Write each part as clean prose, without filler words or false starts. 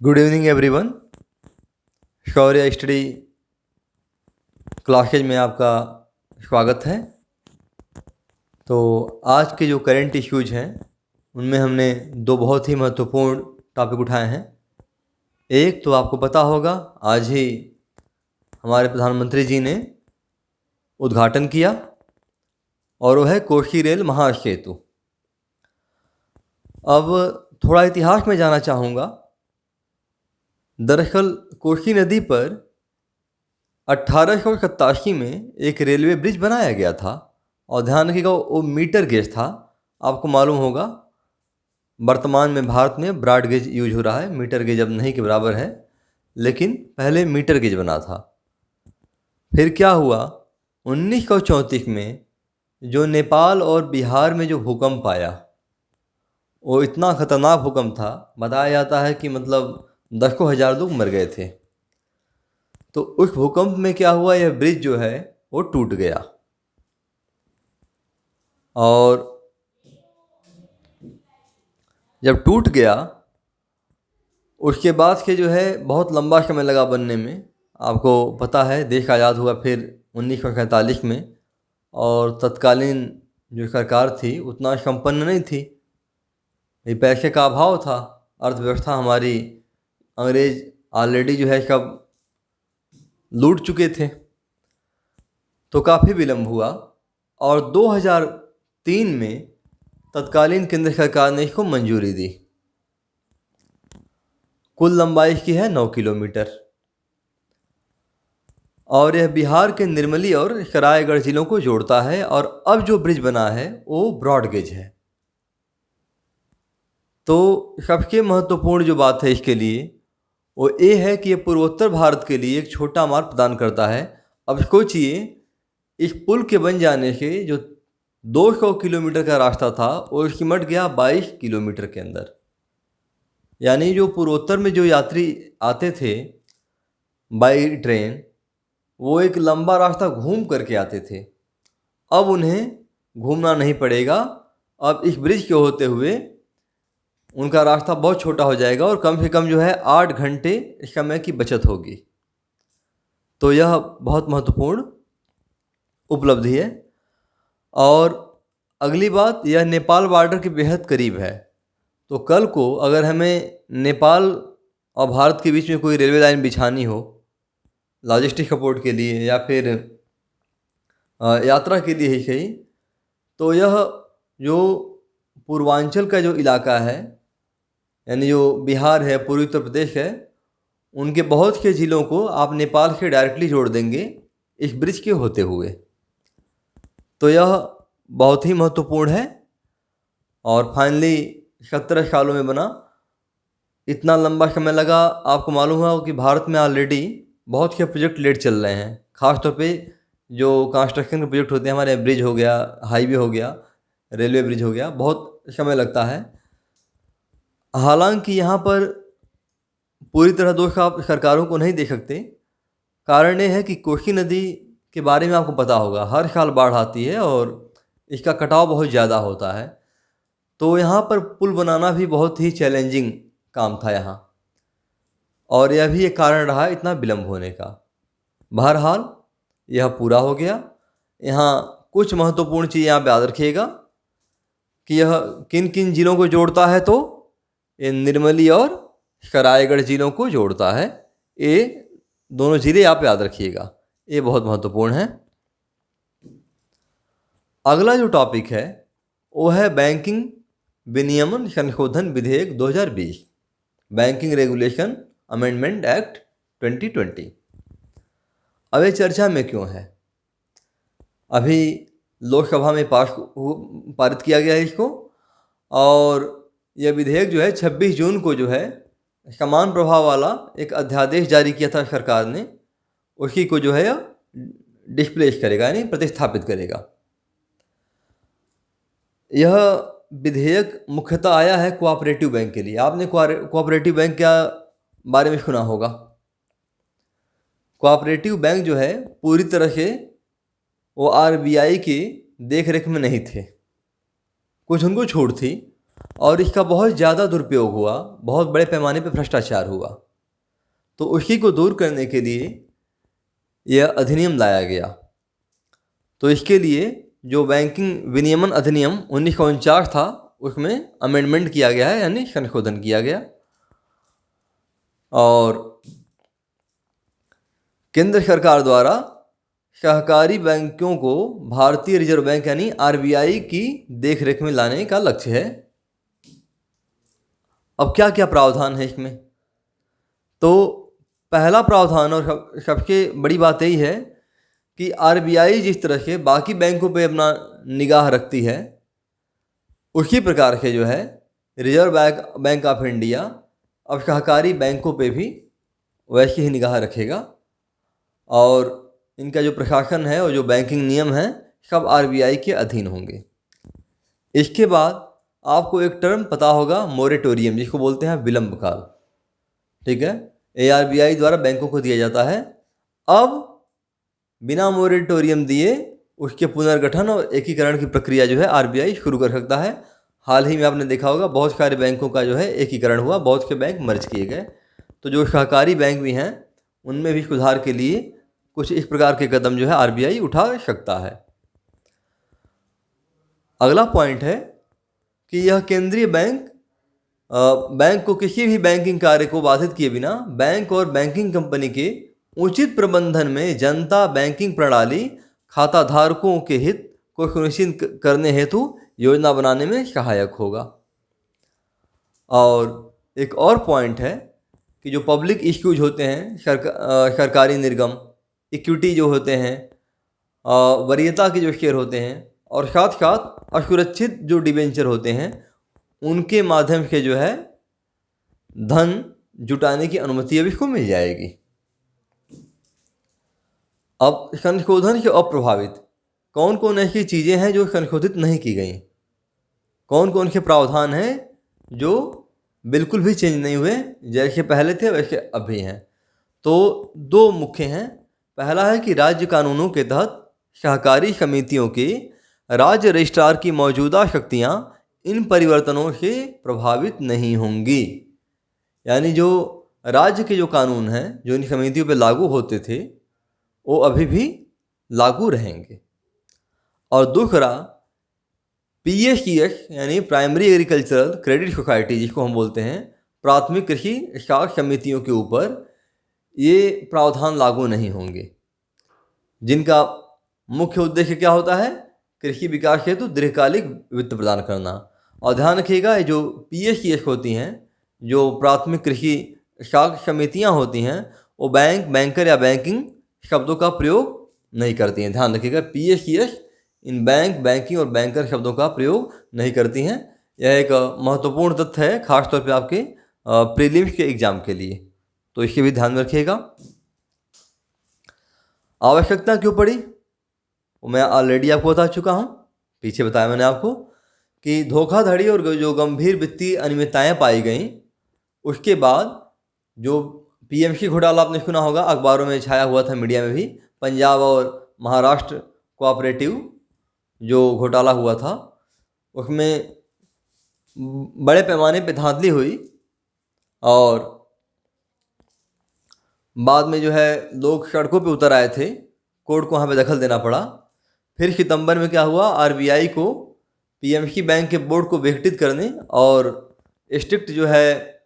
Good evening everyone. Shaurya study classes में आपका स्वागत है। तो आज के जो करंट इश्यूज हैं उनमें हमने दो बहुत ही महत्वपूर्ण टॉपिक उठाए हैं। एक तो आपको पता होगा, आज ही हमारे प्रधानमंत्री जी ने उद्घाटन किया और वो है कोसी रेल महासेतु। अब थोड़ा इतिहास में जाना चाहूँगा। दरअसल कोसी नदी पर 1887 में एक रेलवे ब्रिज बनाया गया था और ध्यान रखिएगा वो मीटर गेज था। आपको मालूम होगा वर्तमान में भारत में ब्रॉड गेज यूज हो रहा है, मीटर गेज अब नहीं के बराबर है, लेकिन पहले मीटर गेज बना था। फिर क्या हुआ, 1934 में जो नेपाल और बिहार में जो भूकंप आया वो इतना ख़तरनाक भूकंप था, बताया जाता है कि मतलब दसों हज़ार लोग मर गए थे। तो उस भूकंप में क्या हुआ, यह ब्रिज जो है वो टूट गया और जब टूट गया उसके बाद से जो है बहुत लंबा समय लगा बनने में। आपको पता है देश आज़ाद हुआ फिर 1947 में, और तत्कालीन जो सरकार थी उतना संपन्न नहीं थी, ये पैसे का अभाव था, अर्थव्यवस्था हमारी अंग्रेज ऑलरेडी जो है सब लूट चुके थे, तो काफ़ी विलम्ब हुआ। और 2003 में तत्कालीन केंद्र सरकार ने इसको मंजूरी दी। कुल लंबाई इसकी है 9 किलोमीटर और यह बिहार के निर्मली और सरायगढ़ जिलों को जोड़ता है। और अब जो ब्रिज बना है वो ब्रॉड गेज है। तो सबसे महत्वपूर्ण जो बात है इसके लिए वो ये है कि ये पूर्वोत्तर भारत के लिए एक छोटा मार्ग प्रदान करता है। अब सोचिए, इस पुल के बन जाने से जो 200 किलोमीटर का रास्ता था वो सिमट गया 22 किलोमीटर के अंदर। यानी जो पूर्वोत्तर में जो यात्री आते थे बाई ट्रेन, वो एक लंबा रास्ता घूम करके आते थे, अब उन्हें घूमना नहीं पड़ेगा। अब इस ब्रिज के होते हुए उनका रास्ता बहुत छोटा हो जाएगा और कम से कम जो है 8 घंटे समय की बचत होगी। तो यह बहुत महत्वपूर्ण उपलब्धि है। और अगली बात, यह नेपाल बॉर्डर के बेहद करीब है। तो कल को अगर हमें नेपाल और भारत के बीच में कोई रेलवे लाइन बिछानी हो लॉजिस्टिक सपोर्ट के लिए या फिर यात्रा के लिए ही सही, तो यह जो पूर्वांचल का जो इलाका है, यानी जो बिहार है, पूर्वी उत्तर प्रदेश है, उनके बहुत से ज़िलों को आप नेपाल से डायरेक्टली जोड़ देंगे इस ब्रिज के होते हुए। तो यह बहुत ही महत्वपूर्ण है और फाइनली 17 सालों में बना। इतना लंबा समय लगा, आपको मालूम हुआ कि भारत में ऑलरेडी बहुत से प्रोजेक्ट लेट चल रहे हैं। ख़ासतौर पे जो कंस्ट्रक्शन के प्रोजेक्ट होते हैं, हमारे ब्रिज हो गया, हाईवे हो गया, रेलवे ब्रिज हो गया, बहुत समय लगता है। हालांकि यहाँ पर पूरी तरह दोष आप सरकारों को नहीं दे सकते। कारण ये है कि कोसी नदी के बारे में आपको पता होगा, हर साल बाढ़ आती है और इसका कटाव बहुत ज़्यादा होता है। तो यहाँ पर पुल बनाना भी बहुत ही चैलेंजिंग काम था यहाँ, और यह भी एक कारण रहा इतना विलम्ब होने का। बहरहाल यह पूरा हो गया। यहाँ कुछ महत्वपूर्ण चीज़ यहाँ याद रखिएगा कि यह किन किन ज़िलों को जोड़ता है, तो ये निर्मली और सरायगढ़ ज़िलों को जोड़ता है। ये दोनों ज़िले आप याद रखिएगा, ये बहुत महत्वपूर्ण है। अगला जो टॉपिक है वो है बैंकिंग विनियमन संशोधन विधेयक 2020, बैंकिंग रेगुलेशन अमेंडमेंट एक्ट 2020। अब ये चर्चा में क्यों है? अभी लोकसभा में पारित किया गया है इसको, और यह विधेयक जो है 26 जून को जो है समान प्रभाव वाला एक अध्यादेश जारी किया था सरकार ने, उसी को जो है डिस्प्लेस करेगा, यानी प्रतिस्थापित करेगा। यह विधेयक मुख्यतः आया है कोऑपरेटिव बैंक के लिए। आपने कोऑपरेटिव बैंक क्या बारे में सुना होगा। कोऑपरेटिव बैंक जो है पूरी तरह से वो आरबीआई की देख रेख में नहीं थे, कुछ उनको छूट थी। और इसका बहुत ज़्यादा दुरुपयोग हुआ, बहुत बड़े पैमाने पर भ्रष्टाचार हुआ। तो उसी को दूर करने के लिए यह अधिनियम लाया गया। तो इसके लिए जो बैंकिंग विनियमन अधिनियम 1949 था, उसमें अमेंडमेंट किया गया है, यानी संशोधन किया गया। और केंद्र सरकार द्वारा सहकारी बैंकों को भारतीय रिजर्व बैंक यानी आरबीआई की देखरेख में लाने का लक्ष्य है। अब क्या क्या प्रावधान है इसमें? तो पहला प्रावधान और सबसे बड़ी बात यही है कि आरबीआई जिस तरह से बाकी बैंकों पे अपना निगाह रखती है, उसी प्रकार से जो है रिजर्व बैंक ऑफ इंडिया अब सहकारी बैंकों पे भी वैसी ही निगाह रखेगा। और इनका जो प्रशासन है और जो बैंकिंग नियम है सब आरबीआई के अधीन होंगे। इसके बाद आपको एक टर्म पता होगा, मोरेटोरियम, जिसको बोलते हैं विलंब काल। ठीक है, ये आरबीआई द्वारा बैंकों को दिया जाता है। अब बिना मोरेटोरियम दिए उसके पुनर्गठन और एकीकरण की प्रक्रिया जो है आरबीआई शुरू कर सकता है। हाल ही में आपने देखा होगा बहुत सारे बैंकों का जो है एकीकरण हुआ, बहुत से बैंक मर्ज किए गए। तो जो सहकारी बैंक भी हैं उनमें भी सुधार के लिए कुछ इस प्रकार के कदम जो है आरबीआई उठा सकता है। अगला पॉइंट है कि यह केंद्रीय बैंक बैंक को किसी भी बैंकिंग कार्य को बाधित किए बिना बैंक और बैंकिंग कंपनी के उचित प्रबंधन में जनता बैंकिंग प्रणाली खाता धारकों के हित को सुनिश्चित करने हेतु योजना बनाने में सहायक होगा। और एक और पॉइंट है कि जो पब्लिक इश्यूज होते हैं, सरकारी निर्गम, इक्विटी जो होते हैं, वरीयता के जो शेयर होते हैं, और साथ साथ असुरक्षित जो डिबेंचर होते हैं, उनके माध्यम से जो है धन जुटाने की अनुमति अब इसको मिल जाएगी। अब संशोधन से अप्रभावित कौन कौन ऐसी चीज़ें हैं जो संशोधित नहीं की गई, कौन कौन से प्रावधान हैं जो बिल्कुल भी चेंज नहीं हुए, जैसे पहले थे वैसे अभी हैं। तो दो मुख्य हैं। पहला है कि राज्य कानूनों के तहत सहकारी समितियों के राज्य रजिस्ट्रार की मौजूदा शक्तियां इन परिवर्तनों से प्रभावित नहीं होंगी। यानी जो राज्य के जो कानून हैं जो इन समितियों पर लागू होते थे वो अभी भी लागू रहेंगे। और दूसरा, पीएससीएस यानी प्राइमरी एग्रीकल्चरल क्रेडिट सोसाइटी, जिसको हम बोलते हैं प्राथमिक कृषि साख समितियों के ऊपर ये प्रावधान लागू नहीं होंगे, जिनका मुख्य उद्देश्य क्या होता है? कृषि विकास हेतु दीर्घकालिक वित्त प्रदान करना। और ध्यान रखिएगा, जो पीएससीएस होती हैं, जो प्राथमिक कृषि साख समितियां होती हैं, वो बैंक, बैंकर या बैंकिंग शब्दों का प्रयोग नहीं करती हैं। ध्यान रखिएगा, पीएससीएस इन बैंक, बैंकिंग और बैंकर शब्दों का प्रयोग नहीं करती हैं। यह एक महत्वपूर्ण तथ्य है, खासतौर पे आपके प्रीलिम्स के एग्जाम के लिए, तो इसके भी ध्यान में रखिएगा। आवश्यकता क्यों पड़ी वो मैं ऑलरेडी आपको बता चुका हूँ, पीछे बताया मैंने आपको कि धोखाधड़ी और जो गंभीर वित्तीय अनियमितताएं पाई गईं, उसके बाद जो पीएमसी घोटाला आपने सुना होगा, अखबारों में छाया हुआ था, मीडिया में भी, पंजाब और महाराष्ट्र कोऑपरेटिव जो घोटाला हुआ था, उसमें बड़े पैमाने पे धांधली हुई और बाद में जो है लोग सड़कों पे उतर आए थे, कोर्ट को वहाँ पे दखल देना पड़ा। फिर सितंबर में क्या हुआ, आरबीआई को पीएमसी बैंक के बोर्ड को विघटित करने और स्ट्रिक्ट जो है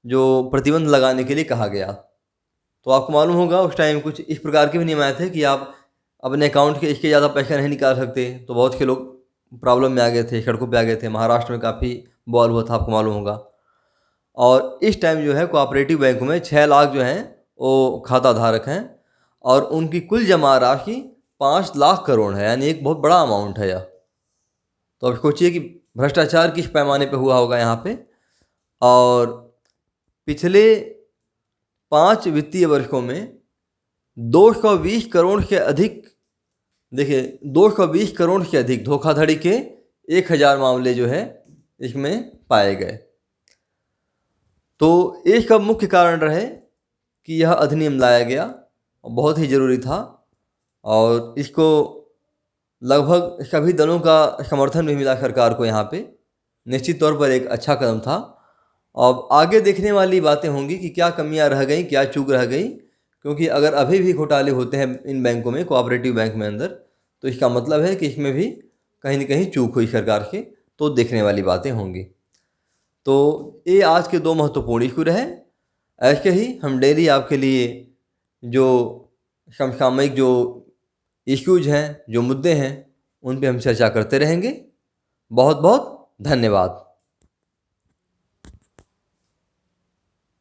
जो प्रतिबंध लगाने के लिए कहा गया। तो आपको मालूम होगा उस टाइम कुछ इस प्रकार के भी नियम आए थे कि आप अपने अकाउंट के इसके ज़्यादा पैसा नहीं निकाल सकते। तो बहुत से लोग प्रॉब्लम में आ गए थे, सड़कों पे आ गए थे। महाराष्ट्र में काफ़ी बवाल हुआ था, आपको मालूम होगा। और इस टाइम जो है कोऑपरेटिव बैंकों में 6 लाख जो हैं वो खाता धारक हैं और उनकी कुल जमा राशि 5 लाख करोड़ है, यानी एक बहुत बड़ा अमाउंट है यह। तो अब सोचिए कि भ्रष्टाचार किस पैमाने पे हुआ होगा यहाँ पे। और पिछले 5 वित्तीय वर्षों में 220 करोड़ से अधिक, देखिए 220 करोड़ से अधिक धोखाधड़ी के 1000 मामले जो है इसमें पाए गए। तो इसका मुख्य कारण रहे कि यह अधिनियम लाया गया, बहुत ही ज़रूरी था और इसको लगभग सभी दलों का समर्थन भी मिला सरकार को यहाँ पे। निश्चित तौर पर एक अच्छा कदम था। अब आगे देखने वाली बातें होंगी कि क्या कमियां रह गई, क्या चूक रह गई, क्योंकि अगर अभी भी घोटाले होते हैं इन बैंकों में, कोऑपरेटिव बैंक में अंदर, तो इसका मतलब है कि इसमें भी कहीं न कहीं चूक हुई सरकार के, तो देखने वाली बातें होंगी। तो ये आज के दो महत्वपूर्ण इश्यू रहे। ऐसे ही हम डेली आपके लिए जो समसामयिक जो इश्यूज हैं, जो मुद्दे हैं, उन पे हम चर्चा करते रहेंगे। बहुत बहुत धन्यवाद।